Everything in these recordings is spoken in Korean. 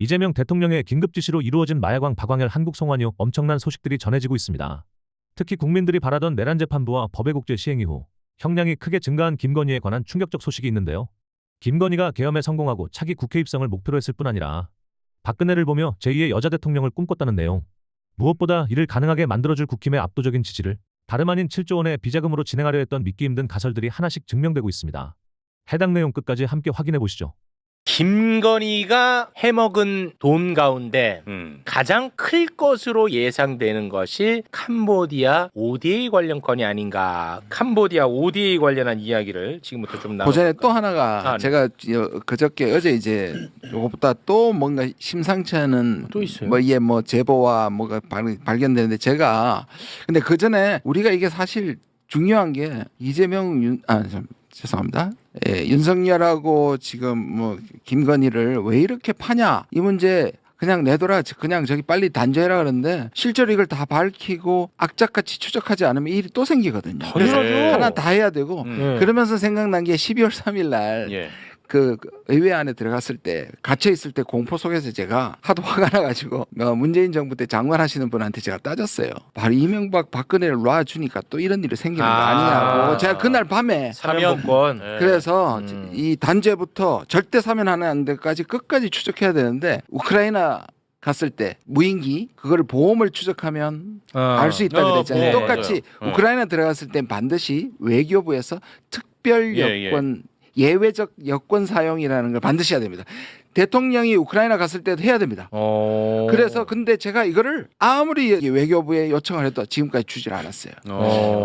이재명 대통령의 긴급 지시로 이루어진 마야광 박광열 한국송환 이후 엄청난 소식들이 전해지고 있습니다. 특히 국민들이 바라던 내란 재판부와 법의 국제 시행 이후 형량이 크게 증가한 김건희에 관한 충격적 소식이 있는데요. 김건희가 계엄에 성공하고 차기 국회 입성을 목표로 했을 뿐 아니라 박근혜를 보며 제2의 여자 대통령을 꿈꿨다는 내용. 무엇보다 이를 가능하게 만들어줄 국힘의 압도적인 지지를 다름 아닌 7조 원의 비자금으로 진행하려 했던 믿기 힘든 가설들이 하나씩 증명되고 있습니다. 해당 내용 끝까지 함께 확인해 보시죠. 김건희가 해먹은 돈 가운데 가장 클 것으로 예상되는 것이 캄보디아 ODA 관련 건이 아닌가. 캄보디아 ODA 관련한 이야기를 지금부터 좀 나눠볼까요? 그 전에 또 하나가 제가 그저께 어제 이제 요것보다 또 뭔가 심상치 않은 또 있어요. 뭐 이게 뭐 제보와 뭐가 발견되는데 제가 근데 그 전에 우리가 이게 사실 중요한 게 이재명 죄송합니다. 예, 윤석열하고 지금 뭐 김건희를 왜 이렇게 파냐 이 문제 그냥 내둬라 그냥 저기 빨리 단죄해라 그러는데 실제로 이걸 다 밝히고 악착같이 추적하지 않으면 일이 또 생기거든요. 당연하죠. 하나 다 해야 되고 그러면서 생각난 게 12월 3일 날 그 의회 안에 들어갔을 때 갇혀 있을 때 공포 속에서 제가 하도 화가 나가지고 문재인 정부 때 장관하시는 분한테 제가 따졌어요. 바로 이명박 박근혜를 놔주니까 또 이런 일이 생기는 거 아니냐고. 제가 그날 밤에 사면복권. 그래서 이 단죄부터 절대 사면하는 데까지 끝까지 추적해야 되는데 우크라이나 갔을 때 무인기 그거를 보험을 추적하면 알 수 있다 그랬잖아요. 똑같이 우크라이나 들어갔을 때 반드시 외교부에서 특별 여권 예외적 여권 사용이라는 걸 반드시 해야 됩니다. 대통령이 우크라이나 갔을 때도 해야 됩니다. 그래서 근데 제가 이거를 아무리 외교부에 요청을 해도 지금까지 주질 않았어요.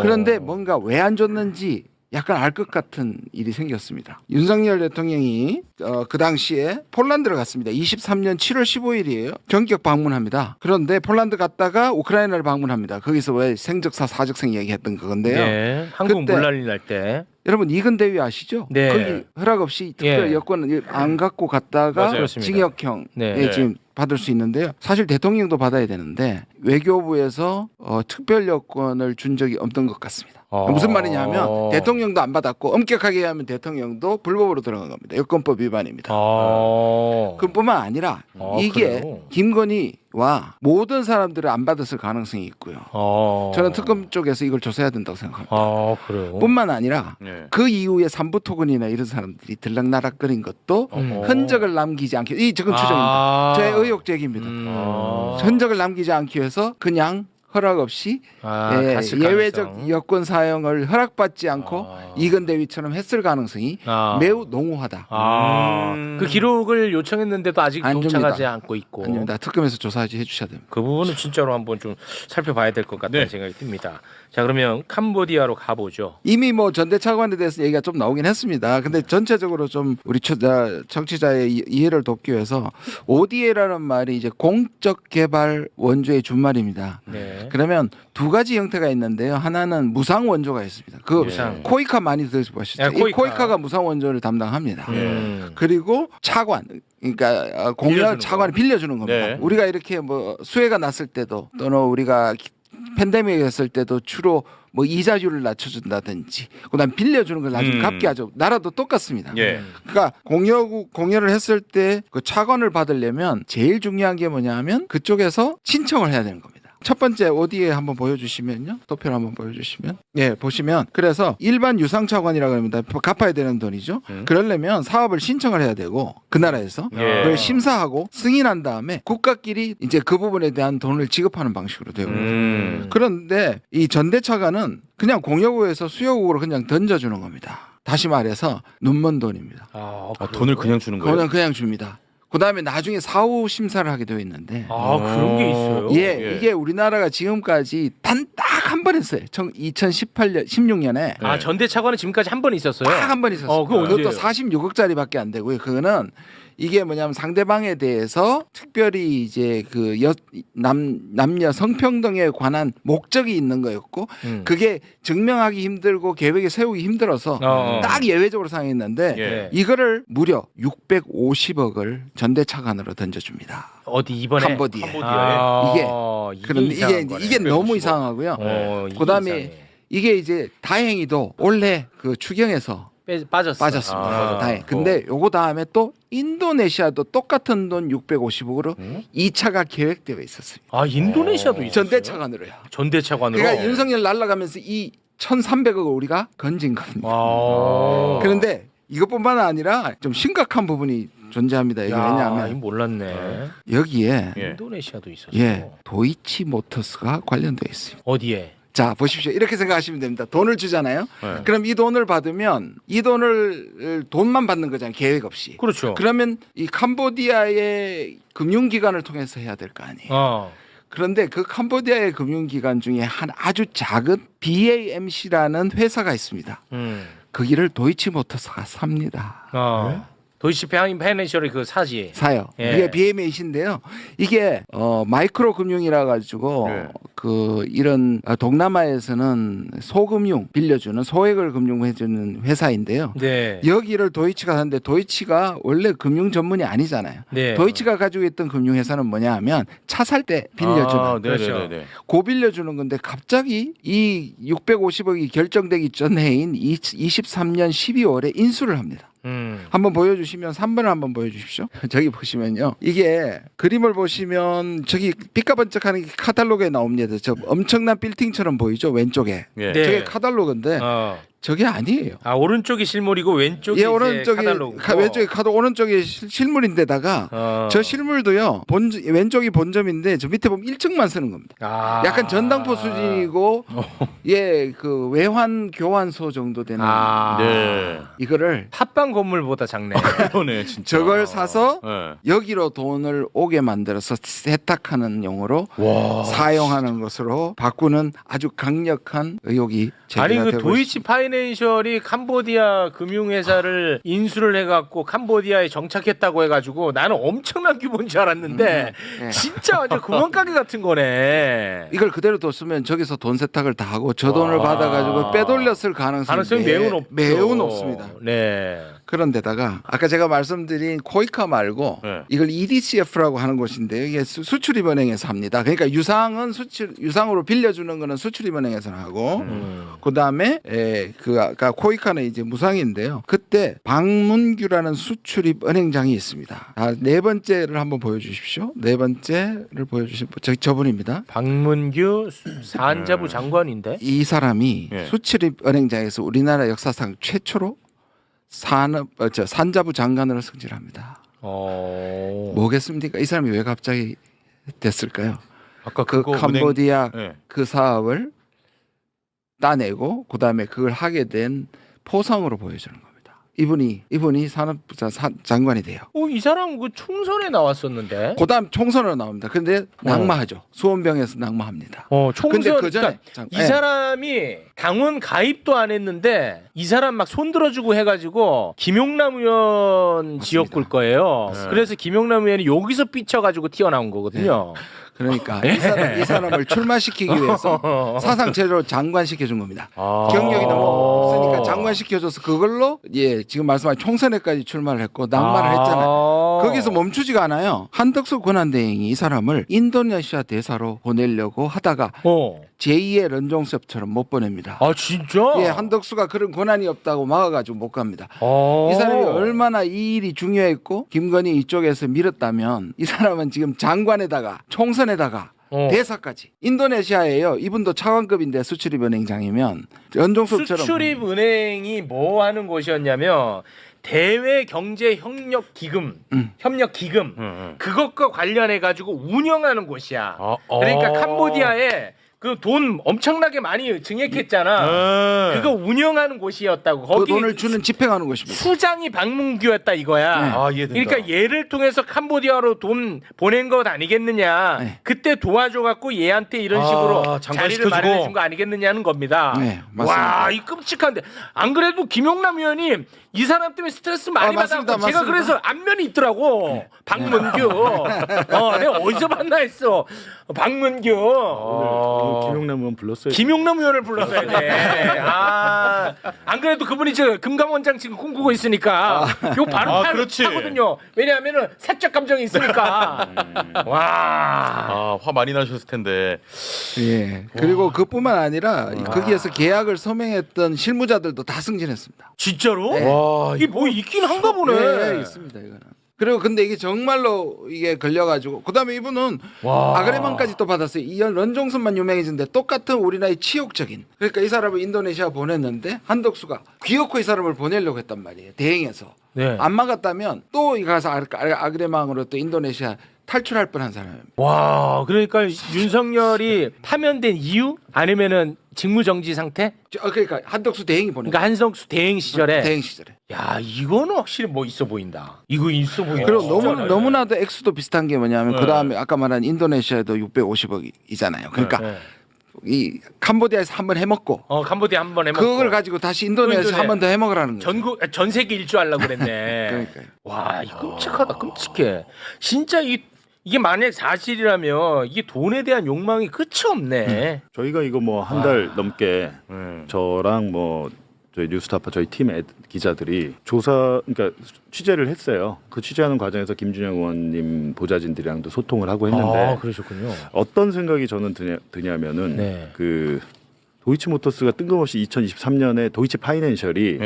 그런데 뭔가 왜 안 줬는지 약간 알 것 같은 일이 생겼습니다. 윤석열 대통령이 그 당시에 폴란드를 갔습니다. 23년 7월 15일이에요. 전격 방문합니다. 그런데 폴란드 갔다가 우크라이나를 방문합니다. 거기서 왜 생적사 사적생 얘기했던 그건데요. 네, 한국 물난리 날 때. 여러분 이근대위 아시죠? 네. 거기 허락 없이 특별 여권을 안 갖고 갔다가 징역형 지금 받을 수 있는데요. 사실 대통령도 받아야 되는데 외교부에서 특별 여권을 준 적이 없는 것 같습니다. 무슨 말이냐 하면 대통령도 안 받았고 엄격하게 하면 대통령도 불법으로 들어간 겁니다. 여권법 위반입니다. 그뿐만 아니라 이게 그래요? 김건희와 모든 사람들을 안 받았을 가능성이 있고요. 저는 특검 쪽에서 이걸 조사해야 된다고 생각합니다. 그래요? 뿐만 아니라 그 이후에 삼부토건이나 이런 사람들이 들락날락거린 것도 흔적을 남기지 않기 이 지금 추정입니다. 제 의혹 제기입니다. 흔적을 남기지 않기 위해서 그냥 허락 없이 예외적 여권 사용을 허락받지 않고 이근대위처럼 했을 가능성이 매우 농후하다. 그 기록을 요청했는데도 아직 안 도착하지 줍니다. 않고 있고. 아닙니다. 특검에서 조사해 주셔야 됩니다. 그 부분은 진짜로 한번 좀 살펴봐야 될 것 같다는 생각이 듭니다. 자, 그러면 캄보디아로 가보죠. 이미 뭐 전대 차관에 대해서 얘기가 좀 나오긴 했습니다. 근데 전체적으로 좀 우리 청취자의 이해를 돕기 위해서 ODA라는 말이 이제 공적 개발 원조의 준말입니다. 그러면 두 가지 형태가 있는데요. 하나는 무상 원조가 있습니다. 그 코이카 많이 들어보셨죠? 이 코이카가 무상 원조를 담당합니다. 그리고 차관 그러니까 공여 차관을 빌려주는 겁니다. 우리가 이렇게 뭐 수해가 났을 때도 또는 우리가 팬데믹이 했을 때도 주로 뭐 이자율을 낮춰준다든지 그다음 빌려주는 걸 나중에 갚게 하죠. 나라도 똑같습니다. 그러니까 공여를 했을 때 그 차관을 받으려면 제일 중요한 게 뭐냐면 그쪽에서 신청을 해야 되는 겁니다. 첫 번째 ODA 한번 보여주시면요. 도표를 한번 보여주시면 보시면 그래서 일반 유상차관이라고 합니다. 갚아야 되는 돈이죠. 그러려면 사업을 신청을 해야 되고 그 나라에서 그걸 심사하고 승인한 다음에 국가끼리 이제 그 부분에 대한 돈을 지급하는 방식으로 되고 그런데 이 전대차관은 그냥 공여국에서 수여국으로 그냥 던져주는 겁니다. 다시 말해서 눈먼 돈입니다. 돈을 그냥 주는 거예요? 그냥 줍니다. 그다음에 나중에 사후 심사를 하게 되어 있는데 그런 게 있어요? 이게 우리나라가 지금까지 단 딱 한 번 했어요. 2018년 16년에 전대 차관은 지금까지 한 번 있었어요? 딱 한 번 있었어요. 그거 그것도 46억짜리밖에 안 되고요. 그거는 이게 뭐냐면 상대방에 대해서 특별히 이제 그 남녀 성평등에 관한 목적이 있는 거였고 그게 증명하기 힘들고 계획에 세우기 힘들어서 딱 예외적으로 사용했는데 이거를 무려 650억을 전대차관으로 던져줍니다. 어디 이번에 캄보디아에 이게 너무 이상하고요. 그다음에 이게 이제 다행히도 원래 그 추경에서 빠졌어. 빠졌습니다. 아. 다행. 근데 요거 다음에 또 인도네시아도 똑같은 돈 650억으로 2차가 계획되어 있었습니다. 아 인도네시아도 있었어요. 전대차관으로요. 전대차관으로. 그러니까 윤석열 날아가면서 이 1,300억을 우리가 건진 겁니다. 아. 그런데 이것뿐만 아니라 좀 심각한 부분이 존재합니다. 이게 야, 이거 왜냐하면 몰랐네. 여기에 예. 인도네시아도 있었어. 도이치 모터스가 관련되어 있습니다. 어디에? 자 보십시오. 이렇게 생각하시면 됩니다. 돈을 주잖아요. 네. 그럼 이 돈을 받으면 이 돈만 받는 거잖아요. 계획 없이. 그렇죠. 그러면 이 캄보디아의 금융기관을 통해서 해야 될 거 아니에요. 그런데 그 캄보디아의 금융기관 중에 한 아주 작은 BAMC라는 회사가 있습니다. 거기를 도이치모터스가 삽니다. 도이치 파이낸셜이 그 사지. 사요. 예. 이게 BMA인데요. 이게 마이크로 금융이라 가지고 예. 그 이런 동남아에서는 소금융 빌려주는 소액을 금융해주는 회사인데요. 네. 여기를 도이치가 사는데 도이치가 원래 금융 전문이 아니잖아요. 네. 도이치가 가지고 있던 금융회사는 뭐냐하면 차 살 때 빌려주는 아, 그렇죠. 네네네. 고 빌려주는 건데 갑자기 이 650억이 결정되기 전해인 23년 12월에 인수를 합니다. 한번 보여주시면 3번을 한번 보여주십시오. 저기 보시면요. 이게 그림을 보시면 저기 삐까번쩍하는 게 카탈로그에 나옵니다. 저 엄청난 빌딩처럼 보이죠? 왼쪽에. 예. 네. 저게 카탈로그인데 저게 아니에요. 아 오른쪽이 실물이고 왼쪽이 예, 이제 오른쪽이 카탈로그고. 왼쪽이 카드 오른쪽이 실물인데다가 저 실물도요. 왼쪽이 본점인데 저 밑에 보면 1층만 쓰는 겁니다. 약간 전당포 수준이고 그 외환 교환소 정도 되는 네. 이거를 팟빵 건물보다 작네. 그러네 진짜. 저걸 사서 네. 여기로 돈을 오게 만들어서 세탁하는 용으로 와. 사용하는 것으로 바꾸는 아주 강력한 의혹이 아니 제기가 그 되고 도이치 있습니다. 파이낸셜이 캄보디아 금융회사를 인수를 해갖고 캄보디아에 정착했다고 해가지고 나는 엄청난 규모인 줄 알았는데 예. 진짜 완전 구멍가게 같은 거네. 이걸 그대로 뒀으면 저기서 돈 세탁을 다 하고 저 돈을 받아가지고 빼돌렸을 가능성이 매우 높죠. 매우 높습니다. 네. 그런데다가 아까 제가 말씀드린 코이카 말고 네. 이걸 EDCF라고 하는 곳인데요. 이게 수출입은행에서 합니다. 그러니까 유상으로 빌려주는 거는 수출입은행에서 하고 그 다음에 그 아까 코이카는 이제 무상인데요. 그때 박문규라는 수출입은행장이 있습니다. 네 번째를 한번 보여주십시오. 네 번째를 보여주시면 저분입니다. 박문규 산자부 장관인데. 이 사람이 예. 수출입은행장에서 우리나라 역사상 최초로 산자부 장관으로 승진합니다. 뭐겠습니까? 이 사람이 왜 갑자기 됐을까요? 아까 그 그거 캄보디아 은행... 네. 그 사업을 따내고 그다음에 그걸 하게 된 포상으로 보여주는 겁니다. 이분이 산업부 장관이 돼요. 이 사람 그 총선에 나왔었는데. 그다음 총선으로 나옵니다. 근데 낙마하죠. 수원병에서 낙마합니다. 총선. 근데 그 전에 그러니까 이 사람이 당원 가입도 안 했는데 이 사람 막 손들어주고 해가지고 김용남 의원 지역구일 거예요. 네. 그래서 김용남 의원이 여기서 삐쳐가지고 튀어나온 거거든요. 그러니까 이 사람을 출마시키기 위해서 사상 최초로 장관시켜준 겁니다. 경력이 너무 없으니까 장관시켜줘서 그걸로 지금 말씀하신 총선에까지 출마를 했고 낙마를 했잖아요. 거기서 멈추지가 않아요. 한덕수 권한대행이 이 사람을 인도네시아 대사로 보내려고 하다가 제2의 런종섭처럼 못 보냅니다. 아 진짜? 예, 한덕수가 그런 권한이 없다고 막아가지고 못 갑니다. 이 사람이 얼마나 이 일이 중요했고 김건희 이쪽에서 밀었다면 이 사람은 지금 장관에다가 총선에다가 대사까지. 인도네시아예요. 이분도 차관급인데 수출입은행장이면 런종섭처럼. 수출입은행이 뭐 하는 곳이었냐면 대외 경제 협력 기금, 그것과 관련해 가지고 운영하는 곳이야. 그러니까 캄보디아에 그 돈 엄청나게 많이 증액했잖아. 그거 운영하는 곳이었다고. 그 거기 돈을 주는 집행하는 곳입니다. 수장이 박문규였다 이거야. 그러니까 얘를 통해서 캄보디아로 돈 보낸 것 아니겠느냐. 네. 그때 도와줘갖고 얘한테 이런 식으로 자리를 마련해준 거 아니겠느냐는 겁니다. 네, 맞습니다. 와, 이 끔찍한데. 안 그래도 김용남 의원이 이 사람 때문에 스트레스 많이 맞습니다, 받았고 제가 맞습니다. 그래서 안면이 있더라고. 박문규. 내가 어디서 봤나 했어. 박문규. 김용남 의원 불렀어요. 김용남 의원을 불렀어야 돼. 안 그래도 그분이 저 금감원장 지금 꿈꾸고 있으니까 요 바로 그렇지. 하거든요. 왜냐하면은 사적 감정이 있으니까. 와. 화 많이 나셨을 텐데. 예. 그리고 그뿐만 아니라 거기에서 계약을 서명했던 실무자들도 다 승진했습니다. 진짜로? 네. 와, 이게 뭐 있긴 한가 보네. 예, 있습니다 이거는. 그리고 근데 이게 정말로 이게 걸려가지고 그다음에 이분은 아그레만까지 또 받았어요. 이 런종선만 유명해진데 똑같은 우리나라의 치욕적인. 그러니까 이 사람을 인도네시아 보냈는데 한덕수가 귀엽고 이 사람을 보내려고 했단 말이에요. 대행해서 네. 안 막았다면 또 가서 아그레망으로 또 인도네시아 탈출할 뻔한 사람입니다. 와, 그러니까 윤석열이 파면된 이유 아니면은 직무정지 상태? 그러니까 한덕수 대행이 보낸 그러니까 한성수 대행 시절에. 대행 시절에. 야, 이거는 확실히 뭐 있어 보인다. 이거 있어 보인다. 그리고 진짜. 너무나도 액수도 비슷한 게 뭐냐면 네. 그다음에 아까 말한 인도네시아도 650억이잖아요. 그러니까 네. 이 캄보디아에서 한번 해먹고 캄보디아 한 번 해먹고. 그걸 가지고 다시 인도네시아에서 한 번 더 해먹으라는 거죠. 전 세계 일주하려고 그랬네. 그러니까요. 와, 이거 끔찍하다, 끔찍해. 진짜 이게 만약 사실이라면 이게 돈에 대한 욕망이 끝이 없네. 저희가 이거 뭐 한 달 넘게 저랑 뭐 저희 뉴스타파 저희 팀 기자들이 그러니까 취재를 했어요. 그 취재하는 과정에서 김준영 의원님 보좌진들이랑도 소통을 하고 했는데 그러셨군요. 어떤 생각이 저는 드냐면은 네. 그 도이치모터스가 뜬금없이 2023년에 도이치 파이낸셜이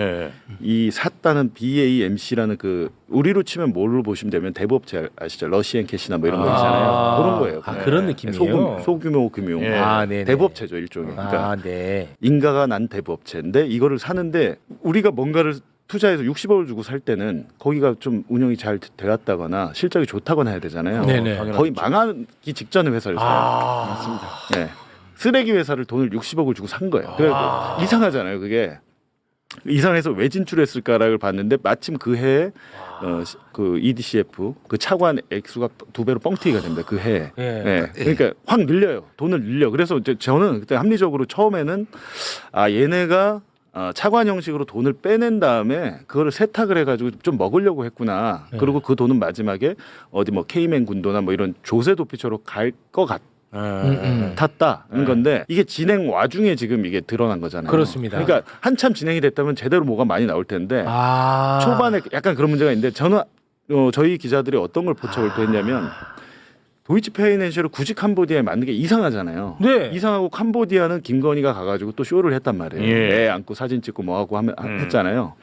이 샀다는 BAMC라는 그 우리로 치면 뭘로 보시면 되면 대부업체 아시죠? 러시앤 캐시나 뭐 이런 거 있잖아요. 그런 거예요. 그런 느낌이에요. 소규모 금융 네네. 대부업체죠 일종의. 그러니까 네. 인가가 난 대부업체인데 이거를 사는데 우리가 뭔가를 투자해서 60억을 주고 살 때는 거기가 좀 운영이 잘 돼갔다거나 실적이 좋다거나 해야 되잖아요. 네네. 거의 망하기 직전에 회사를 사요. 맞습니다. 네. 쓰레기 회사를 돈을 60억을 주고 산 거예요. 그래서 이상하잖아요. 그게 이상해서 왜 진출했을까를 봤는데 마침 그 해에 그 EDCF 그 차관 액수가 2배로 뻥튀기가 됩니다. 그 해에. 네. 그러니까 확 늘려요. 돈을 늘려. 그래서 이제 저는 그때 합리적으로 처음에는 얘네가 차관 형식으로 돈을 빼낸 다음에 그거를 세탁을 해가지고 좀 먹으려고 했구나. 그리고 그 돈은 마지막에 어디 뭐 케이맨 군도나 뭐 이런 조세 도피처로 갈 것 같았다는 건데 이게 진행 와중에 지금 이게 드러난 거잖아요. 그렇습니다. 그러니까 한참 진행이 됐다면 제대로 뭐가 많이 나올 텐데 초반에 약간 그런 문제가 있는데 저는 저희 기자들이 어떤 걸 포착을 했냐면 도이치 파이낸셜을 굳이 캄보디아에 만든 게 이상하잖아요. 네. 이상하고 캄보디아는 김건희가 가가지고 또 쇼를 했단 말이에요. 애 안고 사진 찍고 뭐하고 했잖아요.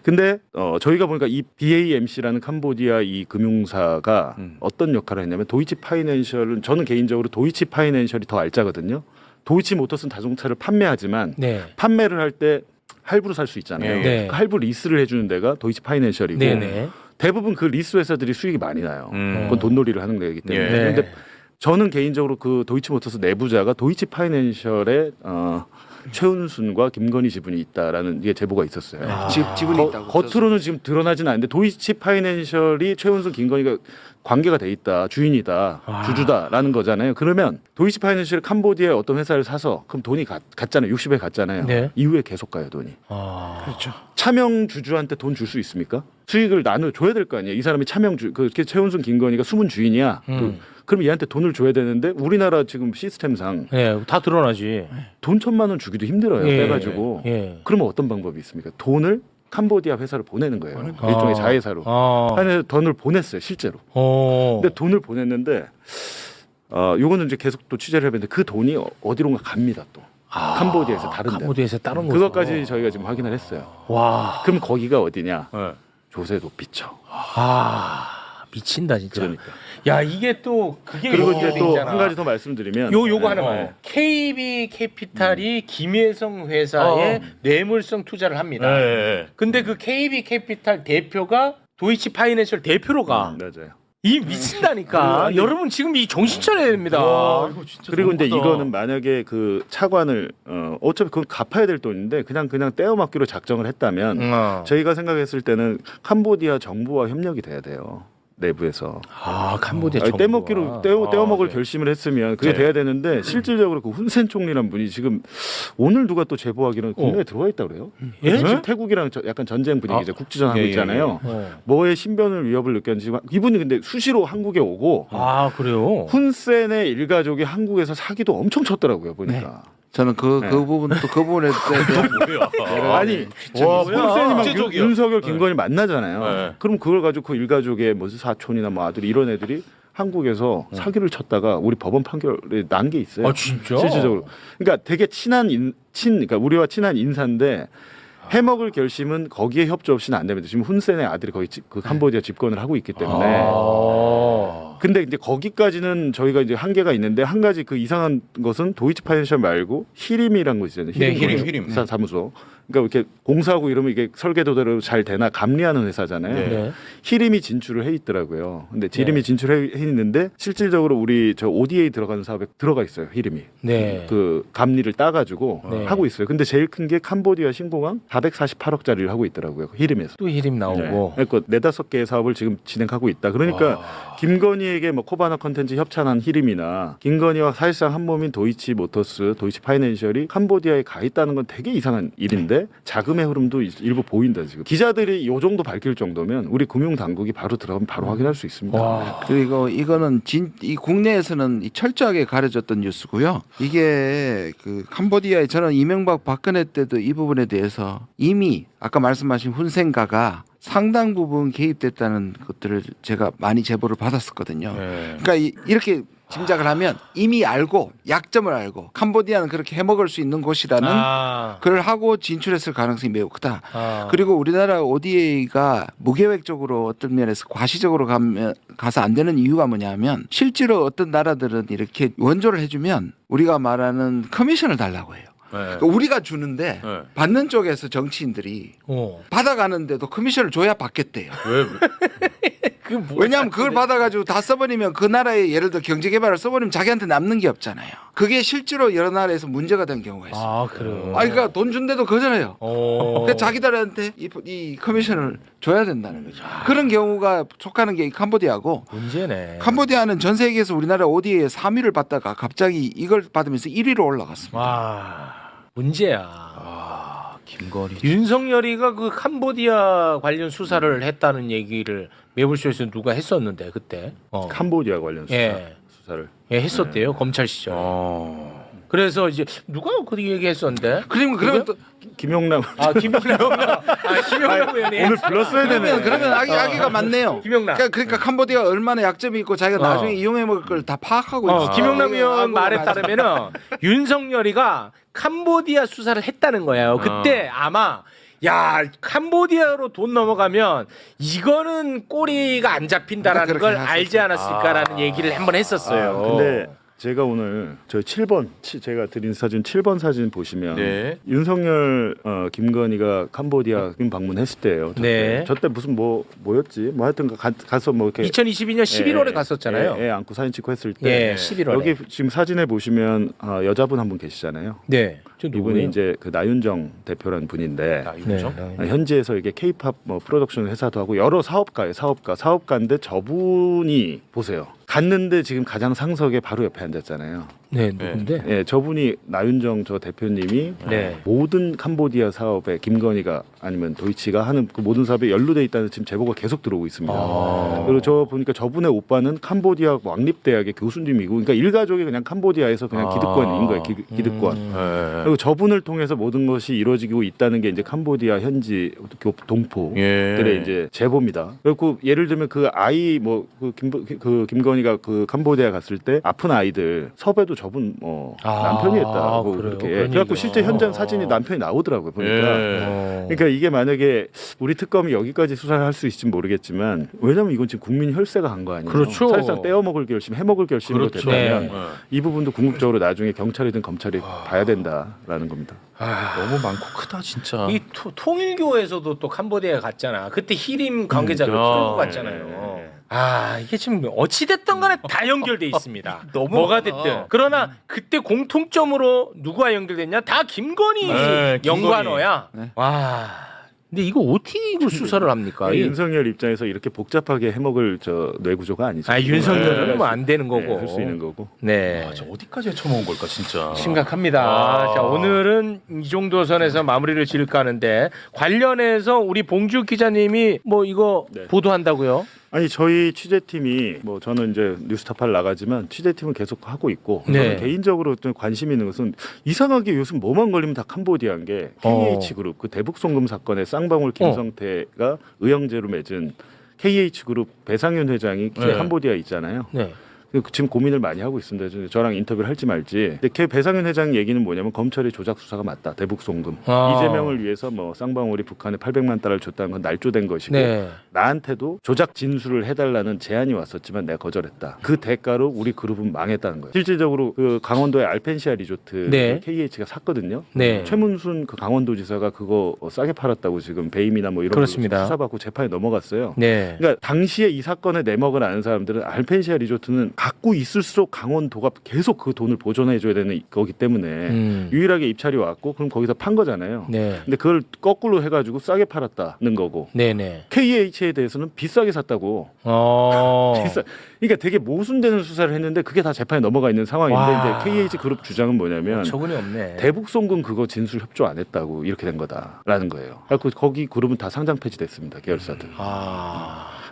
근데 저희가 보니까 이 BAMC라는 캄보디아 이 금융사가 어떤 역할을 했냐면 도이치 파이낸셜은 저는 개인적으로 도이치 파이낸셜이 더 알짜거든요. 도이치 모터스는 자동차를 판매하지만 판매를 할 때 할부로 살 수 있잖아요. 네. 그 할부 리스를 해주는 데가 도이치 파이낸셜이고 네네. 대부분 그 리스 회사들이 수익이 많이 나요. 그건 돈놀이를 하는 거기 때문에. 네. 그런데 저는 개인적으로 그 도이치모터스 내부자가 도이치 파이낸셜의 최은순과 김건희 지분이 있다라는 게 제보가 있었어요. 지분이 있다고. 겉으로는 지금 드러나진 않는데 도이치 파이낸셜이 최은순, 김건희가 관계가 돼 있다, 주인이다, 주주다라는 거잖아요. 그러면 도이치 파이낸셜이 캄보디아의 어떤 회사를 사서 그럼 돈이 갔잖아요. 60에 갔잖아요. 네. 이후에 계속 가요 돈이. 그렇죠. 차명 주주한테 돈 줄 수 있습니까? 수익을 나눠줘야 될 거 아니에요. 이 사람이 차명주, 최은순, 김건희가 숨은 주인이야. 그럼 얘한테 돈을 줘야 되는데 우리나라 지금 시스템상 다 드러나지. 돈 1,000만 원 주기도 힘들어요. 빼가지고. 그러면 어떤 방법이 있습니까? 돈을 캄보디아 회사를 보내는 거예요. 일종의 자회사로. 아니, 돈을 보냈어요, 실제로. 근데 돈을 보냈는데 요거는 이제 계속 또 취재를 해봤는데 그 돈이 어디론가 갑니다 또. 캄보디아에서 다른 데. 캄보디아에서 다른 곳. 그것까지 저희가 지금 확인을 했어요. 와. 그럼 거기가 어디냐? 조세 도피처. 미친다 진짜. 그러니까. 야 이게 또 그게 그리고 이제 또 있잖아. 한 가지 더 말씀드리면 요거 하나만. KB 캐피탈이 김혜성 회사에 뇌물성 투자를 합니다. 근데 그 KB 캐피탈 대표가 도이치 파이낸셜 대표로 가. 맞아요. 이 미친다니까. 여러분 지금 이 정신 차려야 됩니다. 그리고 이제 이거는 만약에 그 차관을 어차피 그건 갚아야 될 돈인데 그냥 떼어맞기로 작정을 했다면 저희가 생각했을 때는 캄보디아 정부와 협력이 돼야 돼요. 내부에서 캄보디아 아니, 정부가. 떼먹기로 떼어먹을 네. 결심을 했으면 그게 네. 돼야 되는데 실질적으로 그 훈센 총리란 분이 지금 오늘 누가 또 제보하기로는 국내에 들어와 있다 그래요. 예? 지금 태국이랑 약간 전쟁 분위기죠. 국지전 하고 예, 예, 있잖아요. 어. 뭐의 신변을 위협을 느꼈는지 지금 이분이 근데 수시로 한국에 오고 아 그래요? 훈센의 일가족이 한국에서 사기도 엄청 쳤더라고요 보니까. 저는 그 네. 부분 또 그 부분에 뭐야? 아니 와 뭐야? 훈센이 막 국제적이야. 윤석열 김건희 만나잖아요. 네. 그럼 그걸 가지고 그 일가족의 뭐 사촌이나 뭐 아들 이런 애들이 한국에서 사기를 쳤다가 우리 법원 판결에 난 게 있어요. 아 진짜? 실질적으로. 그러니까 되게 그러니까 우리와 친한 인사인데 해먹을 결심은 거기에 협조 없이는 안 됩니다. 지금 훈센의 아들이 거기 그 캄보디아 집권을 하고 있기 때문에. 아. 근데 이제 거기까지는 저희가 이제 한계가 있는데 한 가지 그 이상한 것은 도이치 파이낸셜 말고 히림이라는 거 있잖아요. 네, 히림. 사무소. 그러니까 이렇게 공사하고 이러면 이게 설계도대로 잘 되나 감리하는 회사잖아요. 네. 네. 히림이 진출을 해 있더라고요. 근데 네. 히림이 진출해 있는데 실질적으로 우리 저 ODA 들어가는 사업에 들어가 있어요. 히림이. 네. 그 감리를 따가지고 네. 하고 있어요. 근데 제일 큰 게 캄보디아 신공항 448억짜리를 하고 있더라고요. 히림에서. 또 히림 나오고. 그러니까 4-5개의 사업을 지금 진행하고 있다. 그러니까 김건희에게 뭐 코바나 컨텐츠 협찬한 히림이나 김건희와 사실상 한 몸인 도이치 모터스, 도이치 파이낸셜이 캄보디아에 가 있다는 건 되게 이상한 일인데 자금의 흐름도 일부 보인다 지금. 기자들이 요 정도 밝힐 정도면 우리 금융 당국이 바로 들어가면 바로 확인할 수 있습니다. 와. 그리고 이거는 이 국내에서는 이 철저하게 가려졌던 뉴스고요. 이게 그 캄보디아에 저는 이명박 박근혜 때도 이 부분에 대해서 이미 아까 말씀하신 훈센가가 상당 부분 개입됐다는 것들을 제가 많이 제보를 받았었거든요. 네. 그러니까 이렇게 짐작을 하면 이미 알고 약점을 알고 캄보디아는 그렇게 해먹을 수 있는 곳이라는 그걸 하고 진출했을 가능성이 매우 크다. 그리고 우리나라 ODA가 무계획적으로 어떤 면에서 과시적으로 가서 안 되는 이유가 뭐냐면 실제로 어떤 나라들은 이렇게 원조를 해주면 우리가 말하는 커미션을 달라고 해요. 네. 그러니까 우리가 주는데 네. 받는 쪽에서 정치인들이 받아가는데도 커미션을 줘야 받겠대요. 왜냐하면 그걸 받아가지고 다 써버리면 그 나라의 예를 들어 경제개발을 써버리면 자기한테 남는 게 없잖아요. 그게 실제로 여러 나라에서 문제가 된 경우가 있어요. 아 그래요. 그러니까 돈 준데도 거절해요. 어. 그러니까 자기들한테 이 커미션을 줘야 된다는 거죠. 그런 경우가 속하는 게 캄보디아고 문제네. 캄보디아는 전 세계에서 우리나라 ODA에 3위를 받다가 갑자기 이걸 받으면서 1위로 올라갔습니다. 와 문제야. 김건희. 윤석열이가 그 캄보디아 관련 수사를 했다는 얘기를 매불쇼에서 누가 했었는데 그때. 캄보디아 관련 수사를. 예, 했었대요 검찰 시절. 그래서 이제 누가 그 얘기했었는데. 그러면 또 김용남. 김용남 의원이. 오늘 불렀어야 되네. 그러면 아기가 많네요. 김용남. 그러니까 캄보디아가 얼마나 약점이 있고 자기가 나중에 이용해 먹을 걸 다 파악하고 있어. 김용남 의원 알고 말에 맞아. 따르면은 윤석열이가 캄보디아 수사를 했다는 거예요. 그때 아마 야 캄보디아로 돈 넘어가면 이거는 꼬리가 안 잡힌다라는 그러니까 걸 그렇게 알지 않았을까라는 얘기를 한번 했었어요. 근데 제가 오늘 저 7번 제가 드린 사진 7번 사진 보시면 네. 윤석열 김건희가 캄보디아 방문했을 때예요. 네. 저때 무슨 뭐였지? 뭐 하여튼 가서 뭐 이렇게 2022년 11월에 갔었잖아요. 애 안고 사진 찍고 했을 때 예, 11월에. 여기 지금 사진에 보시면 여자분 한 분 계시잖아요. 네. 저 이분이 누구예요? 이제 그 나윤정 대표라는 분인데 윤정? 현지에서 이게 K-팝 뭐 프로덕션 회사도 하고 여러 사업가인데 저분이 보세요. 갔는데 지금 가장 상석에 바로 옆에 앉았잖아요. 네, 누군데? 예, 저분이 나윤정 저 대표님이 네. 모든 캄보디아 사업에 김건희가 아니면 도이치가 하는 그 모든 사업에 연루돼 있다는 지금 제보가 계속 들어오고 있습니다. 그리고 저 보니까 저분의 오빠는 캄보디아 왕립대학의 교수님이고, 그러니까 일가족이 그냥 캄보디아에서 그냥 기득권인 거예요. 기득권. 네. 그리고 저분을 통해서 모든 것이 이루어지고 있다는 게 이제 캄보디아 현지 동포들의 예. 이제 제보입니다. 그리고 예를 들면 그 아이 그 김건희가 그 캄보디아 갔을 때 아픈 아이들 섭외도 저분 남편이 했다고 그래요? 그렇게. 그런 그래갖고 얘기가. 실제 현장 사진이 남편이 나오더라고요 보니까. 예. 그러니까 이게 만약에 우리 특검이 여기까지 수사를 할 수 있을지 모르겠지만 왜냐면 이건 지금 국민 혈세가 간 거 아니에요. 그렇죠. 사실상 떼어먹을 결심, 해먹을 결심으로 그렇죠. 됐다면 네. 이 부분도 궁극적으로 나중에 경찰이든 검찰이 봐야 된다라는 겁니다. 너무 많고 크다 진짜. 이 통일교에서도 또 캄보디아에 갔잖아. 그때 히림 관계자를 야, 끌고 갔잖아요. 이게 지금 어찌됐든 간에 다 연결돼 있습니다. 뭐가 됐든. 그러나 그때 공통점으로 누가 연결됐냐? 다 김건희 네, 연관어야. 네. 와 근데 이거 어떻게 이거 수사를 합니까? 윤석열 입장에서 이렇게 복잡하게 해먹을 저 뇌구조가 아니죠. 윤석열은 뭐 안 되는 거고. 할 수 있는 거고. 네. 아, 저 어디까지 헤쳐먹은 걸까 진짜. 심각합니다. 아. 자, 오늘은 이 정도 선에서 마무리를 지을까 하는데 관련해서 우리 봉주 기자님이 뭐 이거 네. 보도한다고요? 아니 저희 취재팀이 뭐 저는 이제 뉴스타파를 나가지만 취재팀은 계속 하고 있고 네. 저는 개인적으로 좀 관심 있는 것은 이상하게 요즘 뭐만 걸리면 다 캄보디아인 게 KH 그룹 그 대북 송금 사건의 쌍방울 김성태가 의형제로 맺은 KH 그룹 배상윤 회장이 네. 캄보디아 있잖아요. 네. 지금 고민을 많이 하고 있습니다. 저랑 인터뷰를 할지 말지. 근데 걔 배상윤 회장 얘기는 뭐냐면 검찰의 조작 수사가 맞다. 대북 송금. 이재명을 위해서 뭐 쌍방울이 북한에 800만 달러를 줬다는 건 날조된 것이고 네. 나한테도 조작 진술을 해달라는 제안이 왔었지만 내가 거절했다. 그 대가로 우리 그룹은 망했다는 거예요. 실질적으로 그 강원도의 알펜시아 리조트 네. KH가 샀거든요. 네. 최문순 그 강원도지사가 그거 싸게 팔았다고 지금 배임이나 뭐 이런 그렇습니다. 거 수사받고 재판에 넘어갔어요. 네. 그러니까 당시에 이 사건의 내막을 아는 사람들은 알펜시아 리조트는 갖고 있을수록 강원도가 계속 그 돈을 보존해줘야 되는 거기 때문에 유일하게 입찰이 왔고 그럼 거기서 판 거잖아요. 네. 근데 그걸 거꾸로 해가지고 싸게 팔았다는 거고 네네. KH에 대해서는 비싸게 샀다고. 비싸. 그러니까 되게 모순되는 수사를 했는데 그게 다 재판에 넘어가 있는 상황인데 와. 이제 KH 그룹 주장은 뭐냐면 저근이 없네. 대북 송금 그거 진술 협조 안 했다고 이렇게 된 거다라는 거예요. 그래서 거기 그룹은 다 상장 폐지됐습니다. 계열사들.